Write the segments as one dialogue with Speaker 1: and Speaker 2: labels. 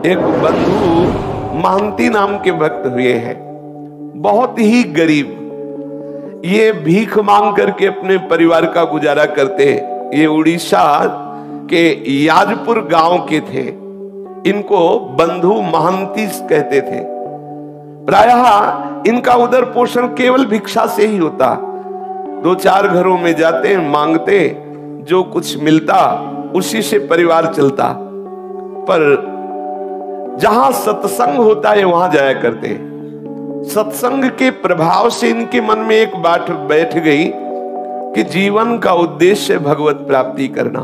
Speaker 1: एक बंधु महंती नाम के भक्त हुए हैं, बहुत ही गरीब। ये भीख मांग करके अपने परिवार का गुजारा करते। ये उड़ीसा के याजपुर गांव के थे। इनको बंधु महंती कहते थे। प्रायः इनका उदर पोषण केवल भिक्षा से ही होता। 2-4 घरों में जाते, मांगते, जो कुछ मिलता उसी से परिवार चलता। पर जहां सत्संग होता है वहां जाया करते। सत्संग के प्रभाव से इनके मन में एक बात बैठ गई कि जीवन का उद्देश्य भगवत प्राप्ति करना।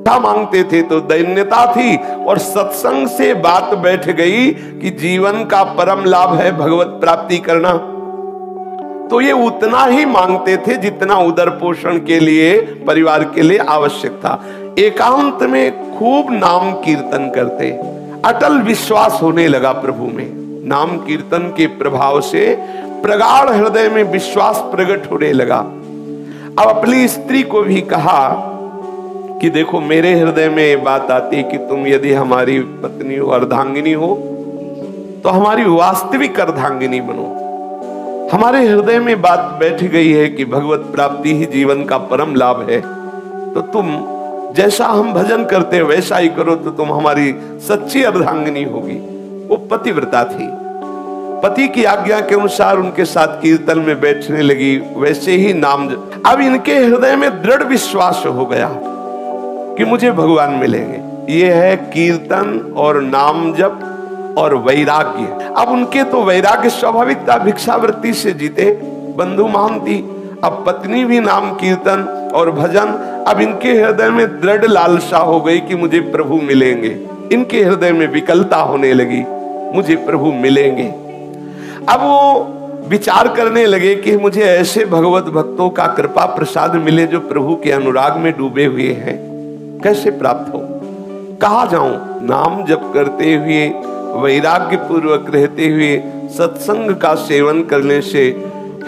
Speaker 1: क्या मांगते थे तो दैन्यता थी, और सत्संग से बात बैठ गई कि जीवन का परम लाभ है भगवत प्राप्ति करना। तो ये उतना ही मांगते थे जितना उदर पोषण के लिए, परिवार के लिए आवश्यक था। एकांत में खूब नाम कीर्तन करते। अटल विश्वास होने लगा प्रभु में। नाम कीर्तन के प्रभाव से प्रगाढ़ हृदय में विश्वास प्रकट होने लगा। अब अपनी स्त्री को भी कहा कि देखो, मेरे हृदय में बात आती कि तुम यदि हमारी पत्नी हो, अर्धांगिनी हो, तो हमारी वास्तविक अर्धांगिनी बनो। हमारे हृदय में बात बैठ गई है कि भगवत प्राप्ति ही जीवन का परम लाभ है, तो तुम जैसा हम भजन करते हैं वैसा ही करो, तो तुम हमारी सच्ची अर्धांगिनी होगी। वो पतिव्रता थी। पति की आज्ञा के अनुसार उनके साथ कीर्तन में बैठने लगी। वैसे ही नाम। अब इनके हृदय में दृढ़ विश्वास हो गया कि मुझे भगवान मिलेंगे। ये है कीर्तन और नाम जप और वैराग्य। अब उनके तो वैराग्य स्वाभाविक था, भिक्षावृत्ति से जीते बंधु महंती। अब पत्नी भी नाम कीर्तन और भजन। अब इनके हृदय में दृढ़ लालसा हो गई कि मुझे प्रभु मिलेंगे। इनके हृदय में विकलता होने लगी, मुझे प्रभु मिलेंगे। अब वो विचार करने लगे कि मुझे ऐसे भगवत भक्तों का कृपा प्रसाद मिले जो प्रभु के अनुराग में डूबे हुए हैं। कैसे प्राप्त हो, कहाँ जाऊं? नाम जप करते हुए, वैराग्य पूर्वक रहते हुए, सत्संग का सेवन करने से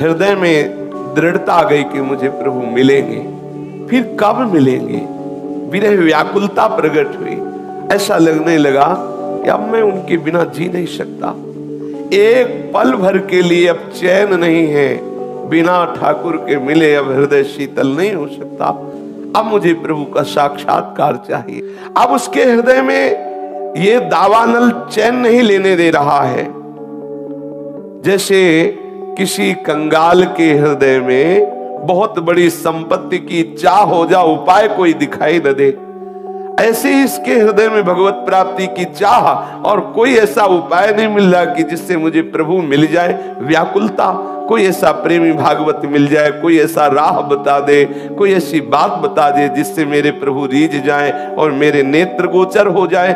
Speaker 1: हृदय में दृढ़ता आ गई कि मुझे प्रभु मिलेंगे। फिर कब मिलेंगे? विरह व्याकुलता प्रकट हुई। ऐसा लगने लगा कि अब मैं उनके बिना जी नहीं सकता। एक पल भर के लिए अब चैन नहीं है। बिना ठाकुर के मिले अब हृदय शीतल नहीं हो सकता। अब मुझे प्रभु का साक्षात्कार चाहिए। अब उसके हृदय में ये दावानल चैन नहीं लेने दे रहा है। जैसे किसी कंगाल के हृदय में बहुत बड़ी संपत्ति की इच्छा हो जा, उपाय कोई दिखाई न दे, ऐसे ही इसके हृदय में भगवत प्राप्ति की चाह और कोई ऐसा उपाय नहीं मिल रहा कि जिससे मुझे प्रभु मिल जाए। व्याकुलता, कोई ऐसा प्रेमी भागवत मिल जाए, कोई ऐसा राह बता दे, कोई ऐसी बात बता दे जिससे मेरे प्रभु रीझ जाए और मेरे नेत्र गोचर हो जाए।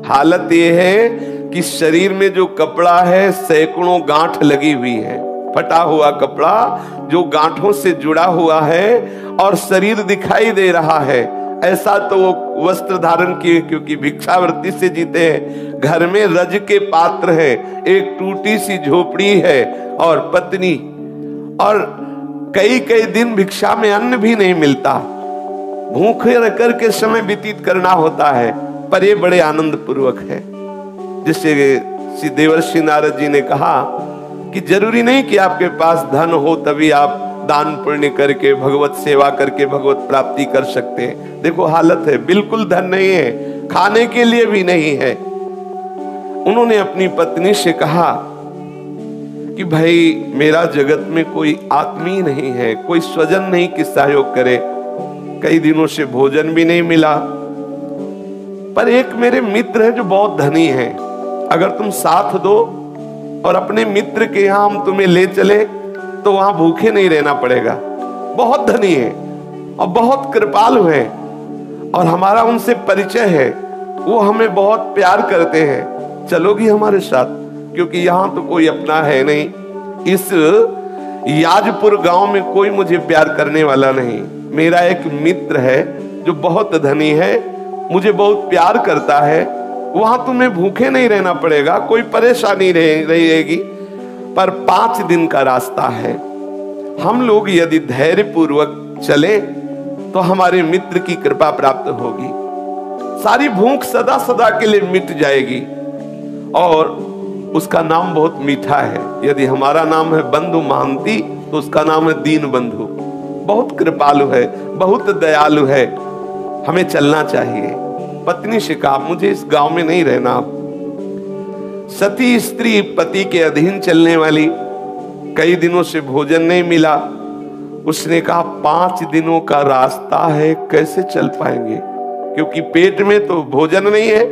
Speaker 1: हालत यह है कि शरीर में जो कपड़ा है सैकड़ों गांठ लगी हुई है। फटा हुआ कपड़ा जो गांठों से जुड़ा हुआ है और शरीर दिखाई दे रहा है। ऐसा तो वो वस्त्र धारण किए, क्योंकि भिक्षावृत्ति से जीते हैं। घर में रज के पात्र है, एक टूटी सी झोपड़ी है और पत्नी, और कई कई दिन भिक्षा में अन्न भी नहीं मिलता। भूखे रह करके समय व्यतीत करना होता है, पर ये बड़े आनंद पूर्वक है। जिससे श्री देवर्षि नारद जी ने कहा कि जरूरी नहीं कि आपके पास धन हो तभी आप दान पुण्य करके, भगवत सेवा करके भगवत प्राप्ति कर सकते हैं। देखो हालत है, बिल्कुल धन नहीं है, खाने के लिए भी नहीं है। उन्होंने अपनी पत्नी से कहा कि भाई, मेरा जगत में कोई आत्मीय नहीं है, कोई स्वजन नहीं कि सहयोग करे। कई दिनों से भोजन भी नहीं मिला, पर एक मेरे मित्र है जो बहुत धनी है। अगर तुम साथ दो और अपने मित्र के यहाँ हम तुम्हें ले चले तो वहां भूखे नहीं रहना पड़ेगा। बहुत धनी है और बहुत कृपालु है, और हमारा उनसे परिचय है। वो हमें बहुत प्यार करते हैं। चलोगी हमारे साथ? क्योंकि यहाँ तो कोई अपना है नहीं। इस याजपुर गांव में कोई मुझे प्यार करने वाला नहीं। मेरा एक मित्र है जो बहुत धनी है, मुझे बहुत प्यार करता है। वहां तुम्हें भूखे नहीं रहना पड़ेगा, कोई परेशानी रहेगी। पर 5 दिन का रास्ता है। हम लोग यदि धैर्य पूर्वक चले तो हमारे मित्र की कृपा प्राप्त होगी। सारी भूख सदा सदा के लिए मिट जाएगी। और उसका नाम बहुत मीठा है। यदि हमारा नाम है बंधु महांती तो उसका नाम है दीन बंधु। बहुत कृपालु है, बहुत दयालु है, हमें चलना चाहिए। पत्नी से कहा मुझे इस गांव में नहीं रहना। सती स्त्री पति के अधीन चलने वाली, कई दिनों से भोजन नहीं मिला। उसने कहा 5 दिनों का रास्ता है, कैसे चल पाएंगे, क्योंकि पेट में तो भोजन नहीं है,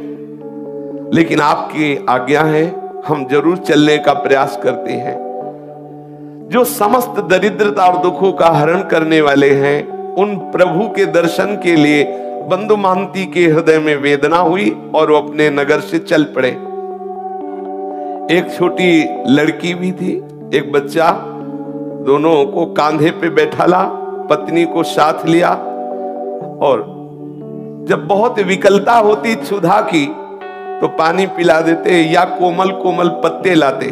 Speaker 1: लेकिन आपकी आज्ञा है, हम जरूर चलने का प्रयास करते हैं। जो समस्त दरिद्रता और दुखों का हरण करने वाले हैं, उन प्रभु के दर्शन के लिए बंधु महांती के हृदय में वेदना हुई और वो अपने नगर से चल पड़े। एक छोटी लड़की भी थी, एक बच्चा, दोनों को कांधे पे बैठा ला, पत्नी को साथ लिया, और जब बहुत विकलता होती क्षुधा की तो पानी पिला देते या कोमल कोमल पत्ते लाते,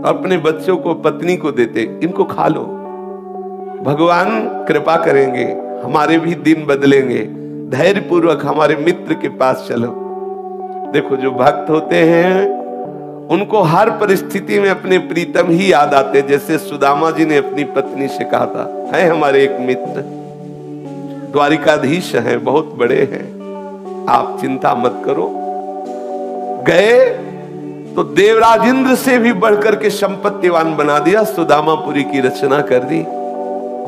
Speaker 1: अपने बच्चों को पत्नी को देते, इनको खा लो, भगवान कृपा करेंगे, हमारे भी दिन बदलेंगे, धैर्य पूर्वक हमारे मित्र के पास चलो। देखो जो भक्त होते हैं उनको हर परिस्थिति में अपने प्रीतम ही याद आते, जैसे सुदामा जी ने अपनी पत्नी से कहा था, है हमारे एक मित्र द्वारिकाधीश हैं, बहुत बड़े हैं, आप चिंता मत करो। गए तो देवराज इंद्र से भी बढ़कर के संपत्तिवान बना दिया, सुदामापुरी की रचना कर दी।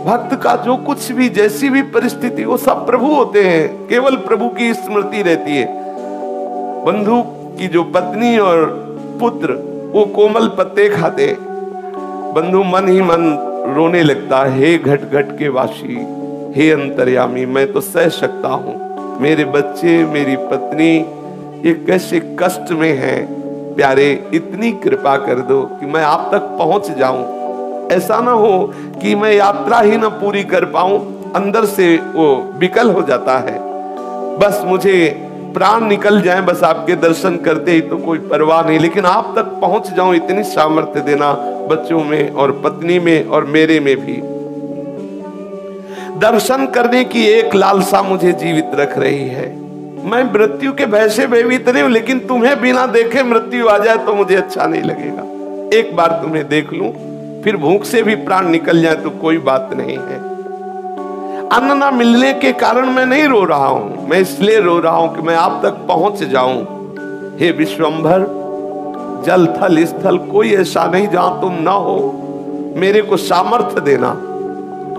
Speaker 1: भक्त का जो कुछ भी, जैसी भी परिस्थिति, वो सब प्रभु होते हैं, केवल प्रभु की स्मृति रहती है। बंधु की जो पत्नी और पुत्र वो कोमल पत्ते खाते, बंधु मन ही मन रोने लगता, हे घट घट के वासी, हे अंतर्यामी, मैं तो सह सकता हूं, मेरे बच्चे मेरी पत्नी ये कैसे कष्ट में हैं, प्यारे इतनी कृपा कर दो कि मैं आप तक पहुंच जाऊं। ऐसा ना हो कि मैं यात्रा ही ना पूरी कर पाऊं, अंदर से वो विकल हो जाता है, बस मुझे प्राण निकल जाए, बस आपके दर्शन करते ही तो कोई परवाह नहीं, लेकिन आप तक पहुंच जाऊं, इतनी सामर्थ्य देना बच्चों में और पत्नी में और मेरे में भी। दर्शन करने की एक लालसा मुझे जीवित रख रही है। मैं मृत्यु के भय से भयभीत नहीं हूं, लेकिन तुम्हें बिना देखे मृत्यु आ जाए तो मुझे अच्छा नहीं लगेगा। एक बार तुम्हें देख लूं, फिर भूख से भी प्राण निकल जाए तो कोई बात नहीं है। अन्न ना मिलने के कारण मैं नहीं रो रहा हूं, मैं इसलिए रो रहा हूं कि मैं आप तक पहुंच जाऊं। हे विश्वंभर, जल थल स्थल कोई ऐसा नहीं जहां तुम ना हो, मेरे को सामर्थ्य देना।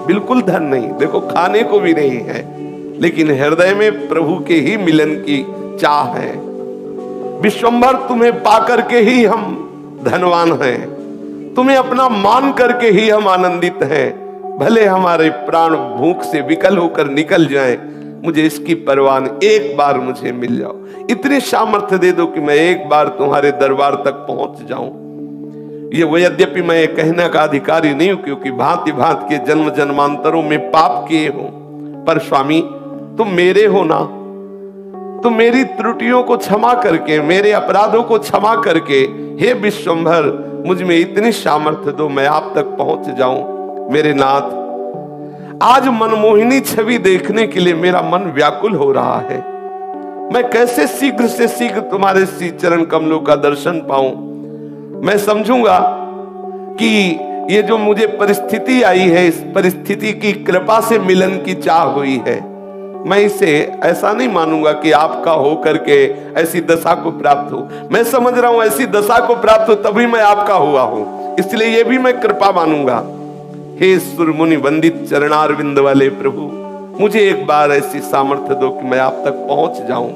Speaker 1: बिल्कुल धन नहीं, देखो खाने को भी नहीं है, लेकिन हृदय में प्रभु के ही मिलन की चाह है। विश्वंभर, तुम्हें पाकर के ही हम धनवान हैं, तुम्हें अपना मान करके ही हम आनंदित हैं। भले हमारे प्राण भूख से विकल होकर निकल जाएं, मुझे इसकी परवाह नहीं, एक बार मुझे मिल जाओ, इतनी सामर्थ्य दे दो कि मैं एक बार तुम्हारे दरबार तक पहुंच जाऊं। ये वो, यद्यपि मैं ये कहने का अधिकारी नहीं हूं, क्योंकि भांति भांति के जन्म जन्मांतरों में पाप किए हूं, पर स्वामी तुम मेरे हो ना, तुम मेरी त्रुटियों को क्षमा करके, मेरे अपराधों को क्षमा करके, हे विश्वंभर मुझ में इतनी सामर्थ्य दो, मैं आप तक पहुंच जाऊं। मेरे नाथ, आज मनमोहिनी छवि देखने के लिए मेरा मन व्याकुल हो रहा है। मैं कैसे शीघ्र से शीघ्र तुम्हारे श्री चरण कमलों का दर्शन पाऊं। मैं समझूंगा कि ये जो मुझे परिस्थिति आई है, इस परिस्थिति की कृपा से मिलन की चाह हुई है। मैं इसे ऐसा नहीं मानूंगा कि आपका हो करके ऐसी दशा को प्राप्त हो। मैं समझ रहा हूं ऐसी दशा को प्राप्त हो तभी मैं आपका हुआ हूं, इसलिए ये भी मैं कृपा मानूंगा। हे सुर मुनि वंदित चरणारविंद वाले प्रभु, मुझे एक बार ऐसी सामर्थ्य दो कि मैं आप तक पहुंच जाऊं।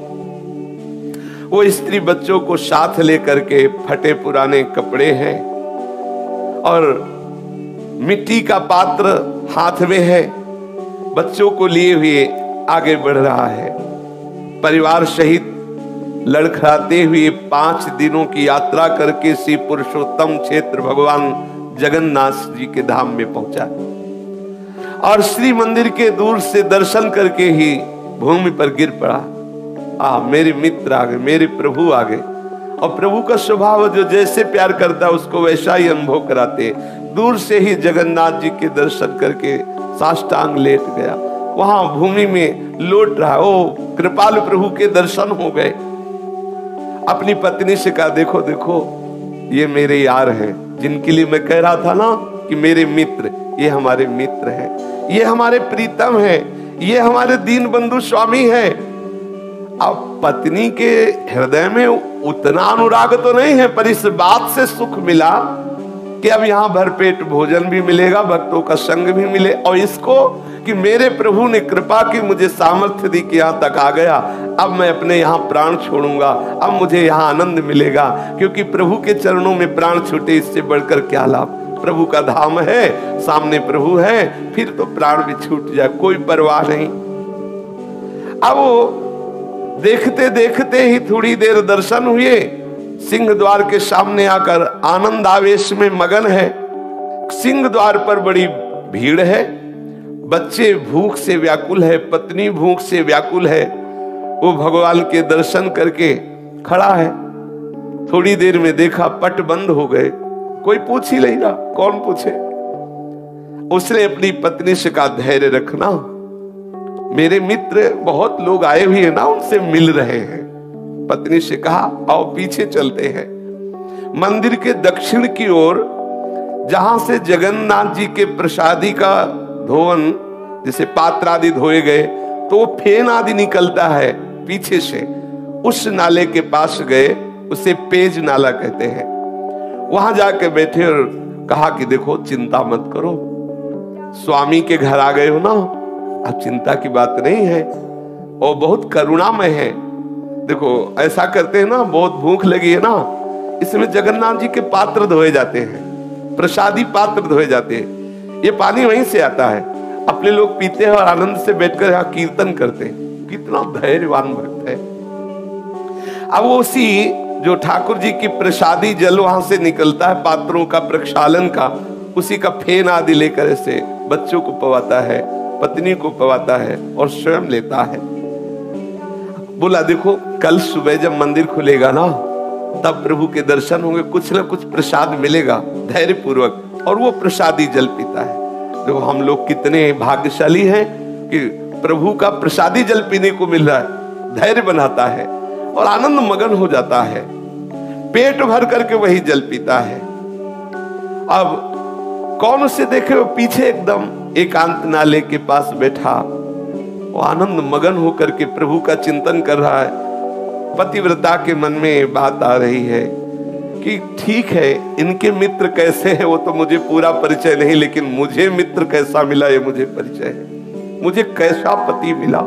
Speaker 1: वो स्त्री बच्चों को साथ लेकर के, फटे पुराने कपड़े हैं और मिट्टी का पात्र हाथ में है, बच्चों को लिए हुए आगे बढ़ रहा है। परिवार सहित लड़खड़ाते हुए 5 दिनों की यात्रा करके श्री पुरुषोत्तम क्षेत्र भगवान जगन्नाथ जी के धाम में पहुंचा और श्री मंदिर के दूर से दर्शन करके ही भूमि पर गिर पड़ा। मेरे मित्र आ गए, मेरे प्रभु आ गए। और प्रभु का स्वभाव जो जैसे प्यार करता है उसको वैसा ही अनुभव कराते। दूर से ही जगन्नाथ जी के दर्शन करके साष्टांग लेट गया, वहां भूमि में लौट रहा। ओ कृपालु प्रभु के दर्शन हो गए अपनी पत्नी से कहा, देखो देखो ये मेरे यार हैं, जिनके लिए मैं कह रहा था ना कि मेरे मित्र, ये हमारे मित्र हैं, ये हमारे प्रीतम हैं, ये हमारे दीन बंधु स्वामी हैं। अब पत्नी के हृदय में उतना अनुराग तो नहीं है, पर इस बात से सुख मिला कि अब यहाँ भरपेट भोजन भी मिलेगा, भक्तों का संग भी मिले, और इसको कि मेरे प्रभु ने कृपा की, मुझे सामर्थ्य दी कि यहाँ तक आ गया, अब मैं अपने यहाँ प्राण छोड़ूंगा, अब मुझे यहाँ आनंद मिलेगा, क्योंकि प्रभु के चरणों में प्राण छूटे इससे बढ़कर क्या लाभ। प्रभु का धाम है, सामने प्रभु है, फिर तो प्राण भी छूट जाए कोई परवाह नहीं। अब वो देखते देखते ही थोड़ी देर दर्शन हुए, सिंह द्वार के सामने आकर आनंद आवेश में मगन है। सिंह द्वार पर बड़ी भीड़ है, बच्चे भूख से व्याकुल है, पत्नी भूख से व्याकुल है। वो भगवान के दर्शन करके खड़ा है। थोड़ी देर में देखा पट बंद हो गए, कोई पूछ ही नहीं रहा, कौन पूछे। उसने अपनी पत्नी से कहा, धैर्य रखना, मेरे मित्र बहुत लोग आए हुए हैं ना, उनसे मिल रहे हैं। पत्नी से कहा, आओ पीछे चलते हैं। मंदिर के दक्षिण की ओर, जहां से जगन्नाथ जी के प्रसादी का धोवन, जैसे पात्र आदि धोए गए, तो वो फेन आदि निकलता है पीछे से, उस नाले के पास गए, उसे पेज नाला कहते हैं। वहां जाके बैठे और कहा कि देखो चिंता मत करो, स्वामी के घर आ गए हो ना, अब चिंता की बात नहीं है, और बहुत करुणामय है। देखो ऐसा करते हैं ना, बहुत भूख लगी है ना, इसमें जगन्नाथ जी के पात्र धोए जाते हैं, प्रसादी पात्र धोए जाते हैं, ये पानी वहीं से आता है, अपने लोग पीते हैं और आनंद से बैठकर यहाँ कीर्तन करते हैं। कितना धैर्यवान भक्त है। अब वो उसी जो ठाकुर जी की प्रसादी जल वहां से निकलता है, पात्रों का प्रक्षालन का, उसी का फेन आदि लेकर ऐसे बच्चों को पवाता है, पत्नी को पवाता है और स्वयं लेता है। बोला देखो कल सुबह जब मंदिर खुलेगा ना, तब प्रभु के दर्शन होंगे, कुछ ना कुछ प्रसाद मिलेगा, धैर्य पूर्वक, और वो प्रसादी जल पीता है। देखो हम लोग कितने भाग्यशाली हैं कि प्रभु का प्रसादी जल पीने को मिल रहा है। धैर्य बनाता है और आनंद मगन हो जाता है, पेट भर करके वही जल पीता है। अब कौन उसे देखे, वो पीछे एकदम एकांत नाले के पास बैठा, वो आनंद मगन होकर के प्रभु का चिंतन कर रहा है। पतिव्रता के मन में बात आ रही है कि ठीक है, इनके मित्र कैसे हैं वो तो मुझे पूरा परिचय नहीं, लेकिन मुझे मित्र कैसा मिला ये मुझे परिचय है। मुझे कैसा पति मिला,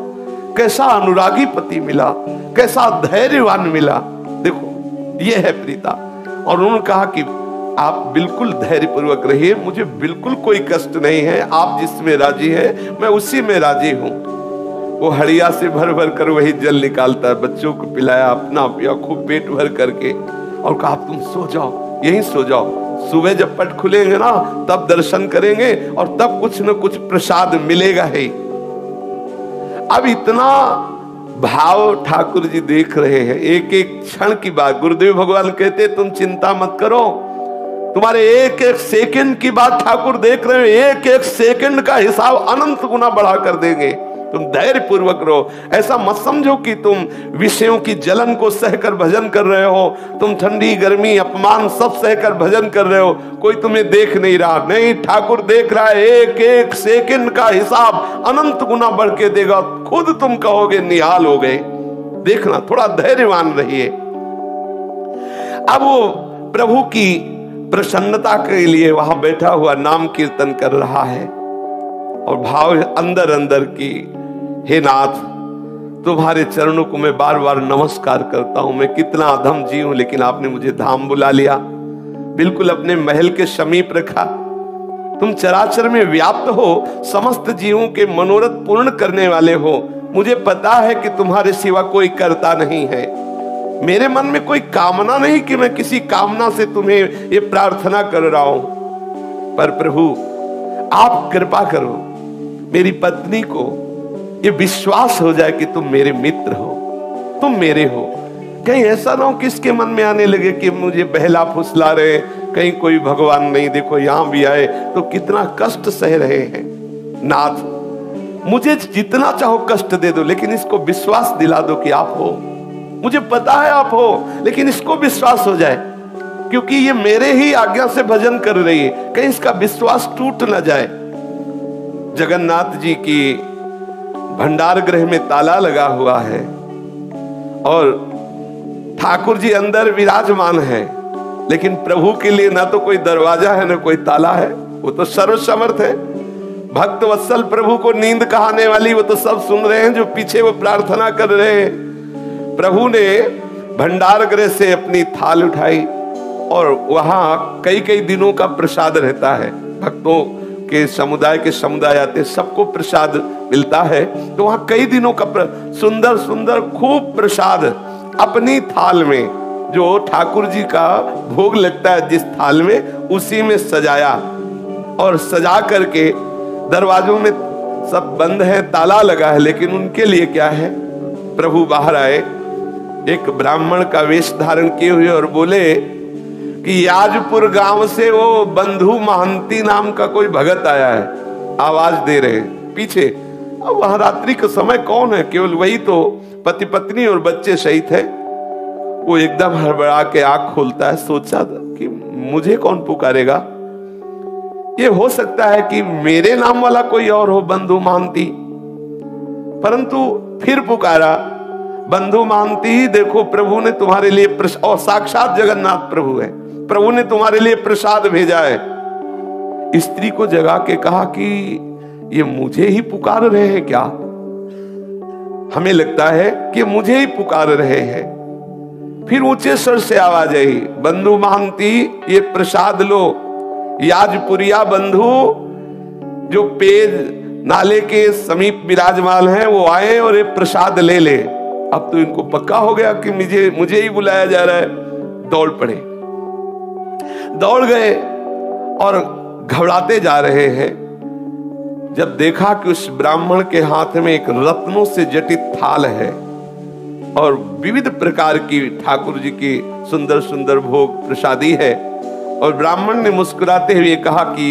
Speaker 1: कैसा अनुरागी पति मिला, कैसा धैर्यवान मिला। देखो ये है प्रीता। और उन्होंने कहा कि आप बिल्कुल धैर्य पूर्वक रहिए, मुझे बिल्कुल कोई कष्ट नहीं है, आप जिसमें राजी है मैं उसी में राजी हूं। वो हड़िया से भर भर कर वही जल निकालता है, बच्चों को पिलाया, अपना पिया खूब पेट भर करके, और कहा तुम सो जाओ, यहीं सो जाओ, सुबह जब पट खुलेंगे ना तब दर्शन करेंगे और तब कुछ न कुछ प्रसाद मिलेगा ही। अब इतना भाव ठाकुर जी देख रहे हैं, एक एक क्षण की बात। गुरुदेव भगवान कहते तुम चिंता मत करो, तुम्हारे एक एक सेकंड की बात ठाकुर देख रहे हैं, एक एक सेकंड का हिसाब अनंत गुना बढ़ा कर देंगे। तुम धैर्य पूर्वक रहो। ऐसा मत समझो कि तुम विषयों की जलन को सहकर भजन कर रहे हो, तुम ठंडी गर्मी अपमान सब सहकर भजन कर रहे हो, कोई तुम्हें देख नहीं रहा। नहीं, ठाकुर देख रहा है, एक एक सेकंड का हिसाब अनंत गुना बढ़ के देगा। खुद तुम कहोगे निहाल हो गए। देखना, थोड़ा धैर्यवान रहिए। अब वो प्रभु की प्रसन्नता के लिए वहां बैठा हुआ नाम कीर्तन कर रहा है, और भाव अंदर अंदर की, हे नाथ तुम्हारे चरणों को मैं बार बार नमस्कार करता हूं। मैं कितना अधम जीव हूं, लेकिन आपने मुझे धाम बुला लिया, बिल्कुल अपने महल के समीप रखा। तुम चराचर में व्याप्त हो, समस्त जीवों के मनोरथ पूर्ण करने वाले हो। मुझे पता है कि तुम्हारे सिवा कोई करता नहीं है। मेरे मन में कोई कामना नहीं कि मैं किसी कामना से तुम्हें ये प्रार्थना कर रहा हूं, पर प्रभु आप कृपा करो, मेरी पत्नी को ये विश्वास हो जाए कि तुम मेरे मित्र हो, तुम मेरे हो। कहीं ऐसा ना हो कि इसके मन में आने लगे कि मुझे बहला फुसला रहे, कहीं कोई भगवान नहीं, देखो यहां भी आए तो कितना कष्ट सह रहे हैं। नाथ मुझे जितना चाहो कष्ट दे दो, लेकिन इसको विश्वास दिला दो कि आप हो। मुझे पता है आप हो, लेकिन इसको विश्वास हो जाए क्योंकि ये मेरे ही आज्ञा से भजन कर रही है, कहीं इसका विश्वास टूट ना जाए। जगन्नाथ जी की भंडार गृह में ताला लगा हुआ है और ठाकुर जी अंदर विराजमान है, लेकिन प्रभु के लिए ना तो कोई दरवाजा है ना कोई ताला है, वो तो सर्वसमर्थ है। भक्त वत्सल प्रभु को नींद कहाने वाली वो तो सब सुन रहे हैं जो पीछे वो प्रार्थना कर रहे हैं। प्रभु ने भंडार गृह से अपनी थाल उठाई और वहां कई कई दिनों का प्रसाद रहता है, भक्तों के समुदाय आते, सबको प्रसाद मिलता है। तो वहां कई दिनों का सुंदर सुंदर खूब प्रसाद अपनी थाल में, जो ठाकुर जी का भोग लगता है जिस थाल में, उसी में सजाया और सजा करके दरवाजों में सब बंद है, ताला लगा है, लेकिन उनके लिए क्या है, प्रभु बाहर आए एक ब्राह्मण का वेश धारण किए हुए और बोले कि याजपुर गांव से वो बंधु महंती नाम का कोई भगत आया है, आवाज दे रहे हैं पीछे। अब वहां रात्रि का समय कौन है, केवल वही तो पति पत्नी और बच्चे सहित है। वो एकदम हड़बड़ा के आंख खोलता है, सोचा कि मुझे कौन पुकारेगा, ये हो सकता है कि मेरे नाम वाला कोई और हो, बंधु महंती। परंतु फिर पुकारा, बंधु महंती देखो प्रभु ने तुम्हारे लिए और साक्षात जगन्नाथ प्रभु है, प्रभु ने तुम्हारे लिए प्रसाद भेजा है। स्त्री को जगा के कहा कि ये मुझे ही पुकार रहे हैं क्या, हमें लगता है कि मुझे ही पुकार रहे हैं। फिर ऊंचे स्वर से आवाज आई, बंधु महंती ये प्रसाद लो, याजपुरिया बंधु जो पेज नाले के समीप विराजमान है वो आए और ये प्रसाद ले ले। अब तो इनको पक्का हो गया कि मुझे ही बुलाया जा रहा है। दौड़ पड़े, दौड़ गए और घबराते जा रहे हैं। जब देखा कि उस ब्राह्मण के हाथ में एक रत्नों से जटित थाल है और विविध प्रकार की ठाकुर जी की सुंदर सुंदर भोग प्रसादी है, और ब्राह्मण ने मुस्कुराते हुए कहा कि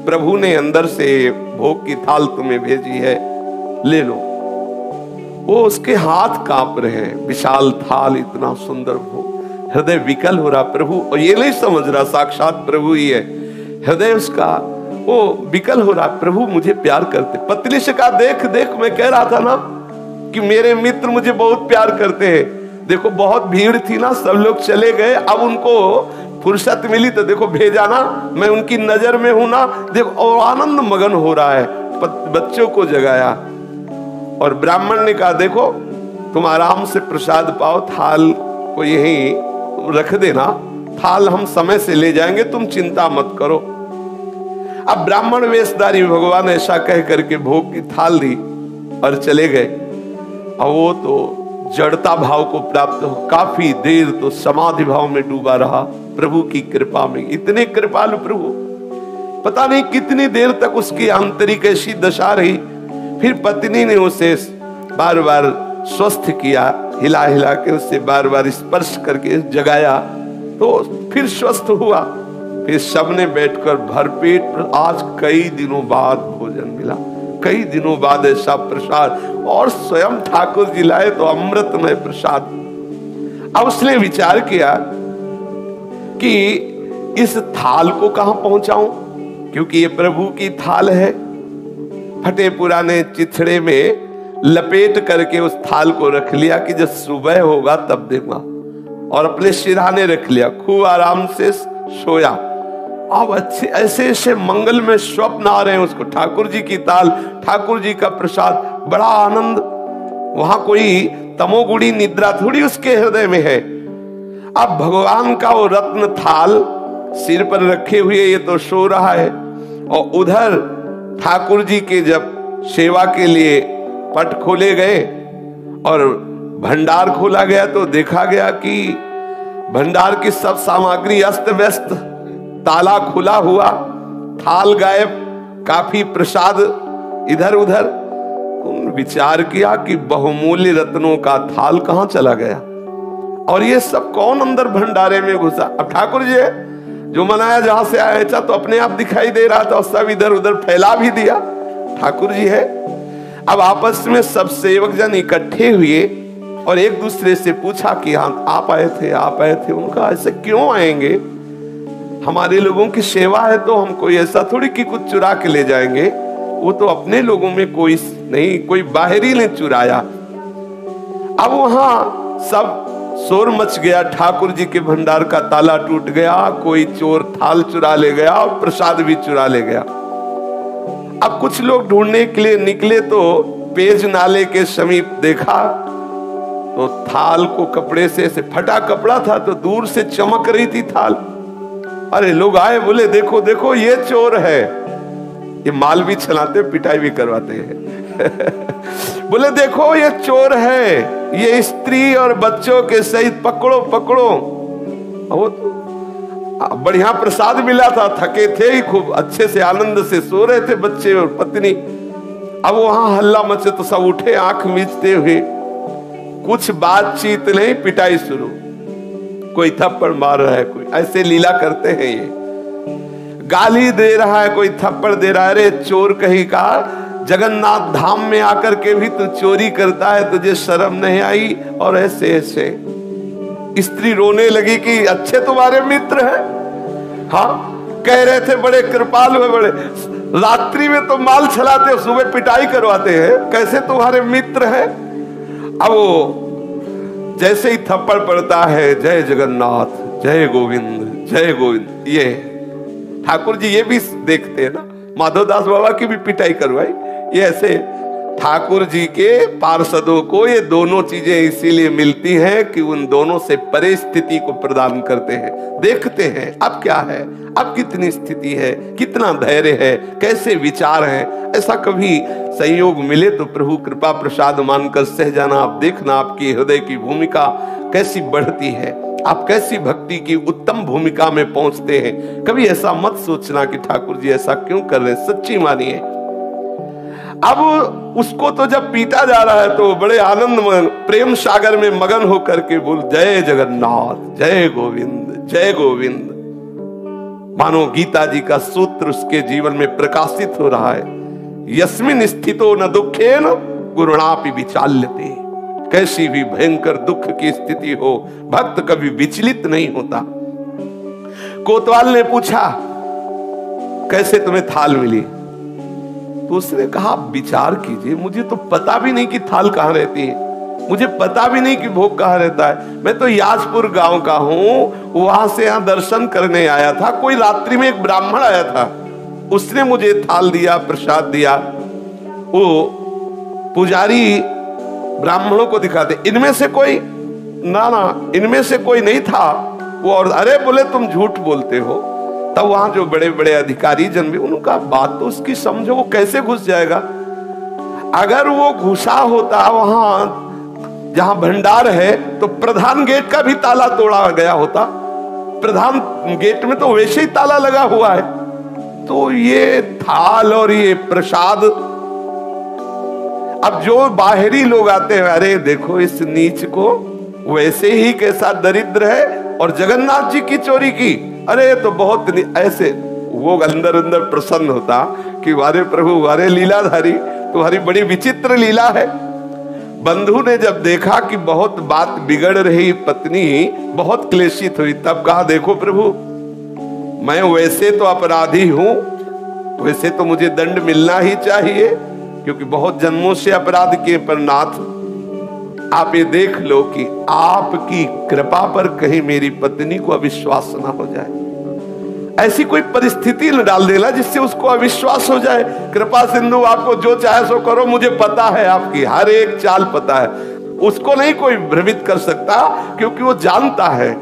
Speaker 1: प्रभु ने अंदर से भोग की थाल तुम्हें भेजी है, ले लो। वो उसके हाथ कांप रहे हैं, विशाल थाल, इतना सुंदर भोग, हृदय विकल हो रहा। प्रभु, और ये नहीं समझ रहा साक्षात प्रभु ही है, हृदय उसका वो विकल हो रहा, प्रभु मुझे प्यार करते। पत्नी से कहा, देख देख मैं कह रहा था ना कि मेरे मित्र मुझे बहुत प्यार करते हैं। देखो बहुत भीड़ थी ना, सब लोग चले गए, अब उनको फुर्सत मिली तो देखो भेजा ना, मैं उनकी नजर में हूं ना, देखो। और आनंद मगन हो रहा है, बच्चों को जगाया और ब्राह्मण ने कहा, देखो तुम आराम से प्रसाद पाओ, थाल को यहीं रख देना, थाल हम समय से ले जाएंगे, तुम चिंता मत करो। अब ब्राह्मण वेशधारी भगवान ऐसा कह करके भोग की थाल दी और चले गए। और वो तो जड़ता भाव को प्राप्त हो, काफी देर तो समाधि भाव में डूबा रहा प्रभु की कृपा में। इतने कृपालु प्रभु, पता नहीं कितनी देर तक उसकी आंतरिक ऐसी दशा रही। फिर पत्नी ने उसे बार बार स्वस्थ किया, हिला हिला के उससे बार बार स्पर्श करके जगाया, तो फिर स्वस्थ हुआ। फिर सबने बैठकर भरपेट, आज कई दिनों बाद भोजन मिला, कई दिनों बाद ऐसा प्रसाद, और स्वयं ठाकुर जी लाए तो अमृतमय प्रसाद। अब उसने विचार किया कि इस थाल को कहां पहुंचाऊं, क्योंकि ये प्रभु की थाल है। फटे पुराने चिथड़े में लपेट करके उस थाल को रख लिया कि जब सुबह होगा तब देगा, और अपने सिरहाने रख लिया, खूब आराम से सोया। अब अच्छे ऐसे ऐसे मंगल में स्वप्न आ रहे हैं उसको, ठाकुर जी की ताल, ठाकुर जी का प्रसाद, बड़ा आनंद। वहां कोई तमोगुणी निद्रा थोड़ी उसके हृदय में है। अब भगवान का वो रत्न थाल सिर पर रखे हुए ये तो सो रहा है, और उधर ठाकुर जी के जब सेवा के लिए पट खोले गए और भंडार खोला गया तो देखा गया कि भंडार की सब सामग्री अस्त व्यस्त, ताला खुला हुआ, थाल गायब, काफी प्रसाद इधर उधर। विचार किया कि बहुमूल्य रत्नों का थाल कहां चला गया, और ये सब कौन अंदर भंडारे में घुसा। अब ठाकुर जी जो मनाया जहां से आया था तो अपने आप दिखाई दे रहा था, और सब इधर उधर फैला भी दिया, ठाकुर जी है। अब आपस में सब सेवक जन इकट्ठे हुए और एक दूसरे से पूछा कि हाँ आप आए थे। उनका ऐसे क्यों आएंगे, हमारे लोगों की सेवा है तो हम कोई ऐसा थोड़ी कि कुछ चुरा के ले जाएंगे। वो तो अपने लोगों में कोई नहीं, कोई बाहरी ने चुराया। अब वहां सब शोर मच गया, ठाकुर जी के भंडार का ताला टूट गया, कोई चोर थाल चुरा ले गया और प्रसाद भी चुरा ले गया। अब कुछ लोग ढूंढने के लिए निकले तो पेज नाले के समीप देखा तो थाल को कपड़े से फटा कपड़ा था तो दूर से चमक रही थी थाल। अरे लोग आए, बोले देखो देखो ये चोर है। ये माल भी चलाते, पिटाई भी करवाते हैं। बोले देखो ये चोर है, ये स्त्री और बच्चों के सहित पकड़ो पकड़ो। वो तो बढ़िया प्रसाद मिला था, थके थे ही खूब, अच्छे से आनंद से सो रहे थे बच्चे और पत्नी। अब वहां हल्ला मचे तो सब उठे आंख मीचते हुए, कुछ बातचीत नहीं, पिटाई शुरू। कोई थप्पड़ मार रहा है, कोई ऐसे लीला करते हैं, ये गाली दे रहा है, कोई थप्पड़ दे रहा है। अरे चोर कहीं का, जगन्नाथ धाम में आकर के भी तू चोरी करता है, तुझे शर्म नहीं आई। और ऐसे ऐसे स्त्री रोने लगी कि अच्छे तुम्हारे मित्र हैं। हाँ कह रहे थे बड़े कृपालु है, बड़े रात्रि में तो माल चलाते हो, सुबह पिटाई करवाते हैं, कैसे तुम्हारे मित्र हैं। अब वो जैसे ही थप्पड़ पड़ता है, जय जगन्नाथ, जय गोविंद, जय गोविंद। ये ठाकुर जी ये भी देखते हैं ना, माधवदास बाबा की भी पिटाई करवाई। ये ऐसे ठाकुर जी के पार्षदों को ये दोनों चीजें इसीलिए मिलती हैं कि उन दोनों से परे स्थिति को प्रदान करते हैं। देखते हैं अब क्या है, अब कितनी स्थिति है, कितना धैर्य है, कैसे विचार है। ऐसा कभी संयोग मिले तो प्रभु कृपा प्रसाद मानकर सह जाना। आप देखना आपकी हृदय की भूमिका कैसी बढ़ती है, आप कैसी भक्ति की उत्तम भूमिका में पहुंचते हैं। कभी ऐसा मत सोचना कि ठाकुर जी ऐसा क्यों कर रहे हैं, सच्ची मानिए। अब उसको तो जब पीटा जा रहा है तो बड़े आनंद प्रेम सागर में मगन होकर के बोल जय जगन्नाथ, जय गोविंद, जय गोविंद। मानो गीता जी का सूत्र उसके जीवन में प्रकाशित हो रहा है। यस्मिन स्थितो न दुखेन गुरुणापि विचाल्यते। कैसी भी भयंकर दुख की स्थिति हो, भक्त कभी विचलित नहीं होता। कोतवाल ने पूछा कैसे तुम्हें थाल मिली, तो उसने कहा विचार कीजिए, मुझे तो पता भी नहीं कि थाल कहाँ रहती है, मुझे पता भी नहीं कि भोग कहाँ रहता है। मैं तो याजपुर गांव का हूँ, वहां से यहाँ दर्शन करने आया था। कोई रात्रि में एक ब्राह्मण आया था, उसने मुझे थाल दिया, प्रसाद दिया। वो पुजारी ब्राह्मणों को दिखाते, इनमें से कोई ना इनमें से कोई नहीं था वो। और अरे बोले तुम झूठ बोलते हो। तब वहां जो बड़े बड़े अधिकारी जन भी, उनका बात तो उसकी समझो, वो कैसे घुस जाएगा। अगर वो घुसा होता वहां जहां भंडार है तो प्रधान गेट का भी ताला तोड़ा गया होता। प्रधान गेट में तो वैसे ही ताला लगा हुआ है। तो ये थाल और ये प्रसाद, अब जो बाहरी लोग आते हैं, अरे देखो इस नीच को, वैसे ही कैसा दरिद्र है, और जगन्नाथ जी की चोरी की, अरे तो बहुत ऐसे। वो अंदर अंदर प्रसन्न होता कि वारे प्रभु, वारे लीलाधारी, तुम्हारी बड़ी विचित्र लीला है। बंधु ने जब देखा कि बहुत बात बिगड़ रही, पत्नी बहुत क्लेशित हुई, तब कहा देखो प्रभु, मैं वैसे तो अपराधी हूं, वैसे तो मुझे दंड मिलना ही चाहिए क्योंकि बहुत जन्मों से अपराध किए, पर नाथ आप ये देख लो कि आपकी कृपा पर कहीं मेरी पत्नी को अविश्वास ना हो जाए। ऐसी कोई परिस्थिति न डाल देना जिससे उसको अविश्वास हो जाए। कृपा सिंधु आपको जो चाहे सो करो, मुझे पता है आपकी हर एक चाल पता है। उसको नहीं कोई भ्रमित कर सकता, क्योंकि वो जानता है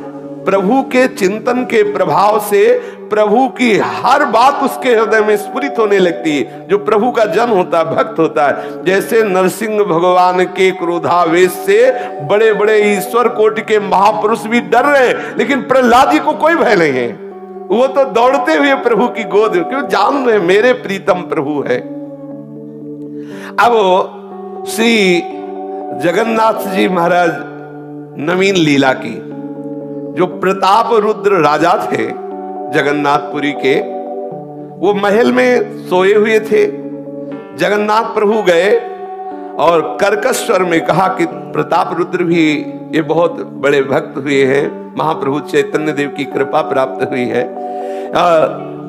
Speaker 1: प्रभु के चिंतन के प्रभाव से प्रभु की हर बात उसके हृदय में स्फुरित होने लगती है। जो प्रभु का जन होता है, भक्त होता है, जैसे नरसिंह भगवान के क्रोधावेश से बड़े बड़े ईश्वर कोटि के महापुरुष भी डर रहे हैं, लेकिन प्रहलाद जी को कोई भय नहीं है। वो तो दौड़ते हुए प्रभु की गोद, क्यों जान रहे मेरे प्रीतम प्रभु है। अब श्री जगन्नाथ जी महाराज नवीन लीला की, जो प्रताप रुद्र राजा थे जगन्नाथपुरी के, वो महल में सोए हुए थे। जगन्नाथ प्रभु गए और कर्कश स्वर में कहा कि प्रताप रुद्र भी ये बहुत बड़े भक्त हुए हैं, महाप्रभु चैतन्य देव की कृपा प्राप्त हुई है।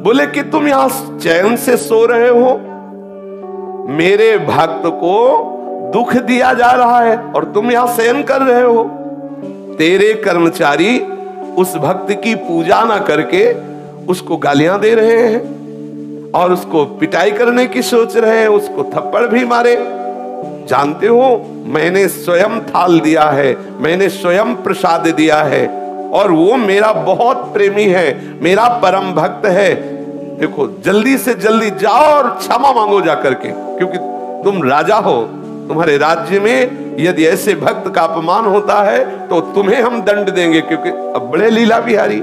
Speaker 1: बोले कि तुम यहां चैन से सो रहे हो, मेरे भक्त को दुख दिया जा रहा है और तुम यहां शयन कर रहे हो। तेरे कर्मचारी उस भक्त की पूजा ना करके उसको गालियां दे रहे हैं और उसको पिटाई करने की सोच रहे हैं, उसको थप्पड़ भी मारे। जानते हो मैंने स्वयं थाल दिया है, मैंने स्वयं प्रसाद दिया है और वो मेरा बहुत प्रेमी है, मेरा परम भक्त है। देखो जल्दी से जल्दी जाओ और क्षमा मांगो जाकर के, क्योंकि तुम राजा हो, तुम्हारे राज्य में यदि ऐसे भक्त का अपमान होता है तो तुम्हें हम दंड देंगे, क्योंकि अब बड़े लीला बिहारी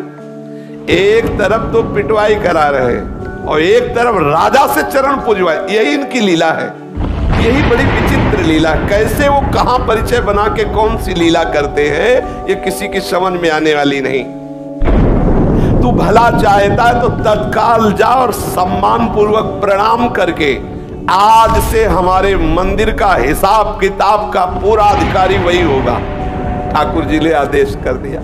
Speaker 1: एक तरफ तो पिटवाई करा रहे और एक तरफ राजा से चरण पूजवाए, यही इनकी लीला है। यही बड़ी विचित्र लीला, कैसे वो कहां परिचय बना के कौन सी लीला करते हैं ये किसी की समझ में आने वाली नहीं। तू भला चाहता है तो तत्काल जा और सम्मान पूर्वक प्रणाम करके आज से हमारे मंदिर का हिसाब किताब का पूरा अधिकारी वही होगा। ठाकुर जी ने आदेश कर दिया,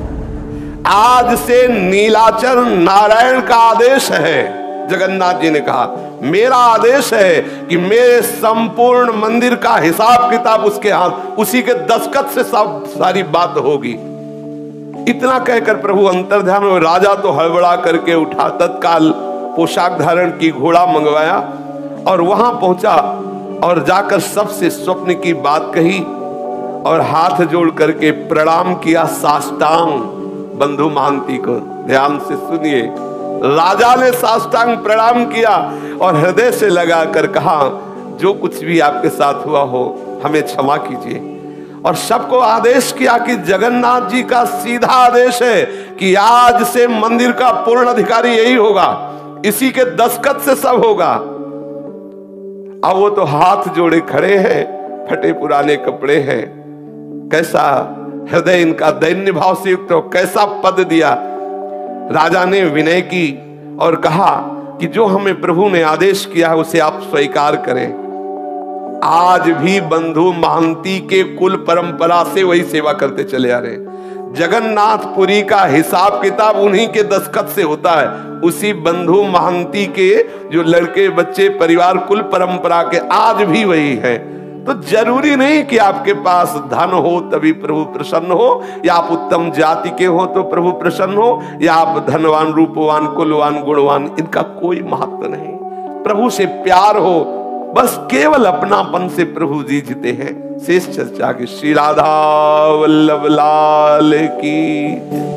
Speaker 1: आज से नीलाचल नारायण का आदेश है। जगन्नाथ जी ने कहा मेरा आदेश है कि मेरे संपूर्ण मंदिर का हिसाब किताब उसके हाथ, उसी के दस्तखत से सब सारी बात होगी। इतना कहकर प्रभु अंतर्ध्यान में, राजा तो हड़बड़ा करके उठा, तत्काल पोशाक धारण की, घोड़ा मंगवाया और वहां पहुंचा और जाकर सबसे स्वप्न की बात कही और हाथ जोड़ करके प्रणाम किया साष्टांग बंधु महांती को। ध्यान से सुनिए, राजा ने साष्टांग प्रणाम किया और हृदय से लगा कर कहा जो कुछ भी आपके साथ हुआ हो हमें क्षमा कीजिए। और सबको आदेश किया कि जगन्नाथ जी का सीधा आदेश है कि आज से मंदिर का पूर्ण अधिकारी यही होगा, इसी के दस्तखत से सब होगा। अब वो तो हाथ जोड़े खड़े हैं, फटे पुराने कपड़े हैं, कैसा हृदय इनका दैन्य भाव से युक्त हो, कैसा पद दिया। राजा ने विनय की और कहा कि जो हमें प्रभु ने आदेश किया है उसे आप स्वीकार करें। आज भी बंधु महांती के कुल परंपरा से वही सेवा करते चले आ रहे। जगन्नाथपुरी का हिसाब किताब उन्हीं के दस्तखत से होता है, उसी बंधु महांती के जो लड़के बच्चे परिवार कुल परंपरा के आज भी वही है। तो जरूरी नहीं कि आपके पास धन हो तभी प्रभु प्रसन्न हो, या आप उत्तम जाति के हो तो प्रभु प्रसन्न हो, या आप धनवान रूपवान कुलवान गुणवान, इनका कोई महत्व नहीं। प्रभु से प्यार हो, बस केवल अपनापन से प्रभु जी जीते हैं। शेष चर्चा की श्री राधा वल्लभ लाल की।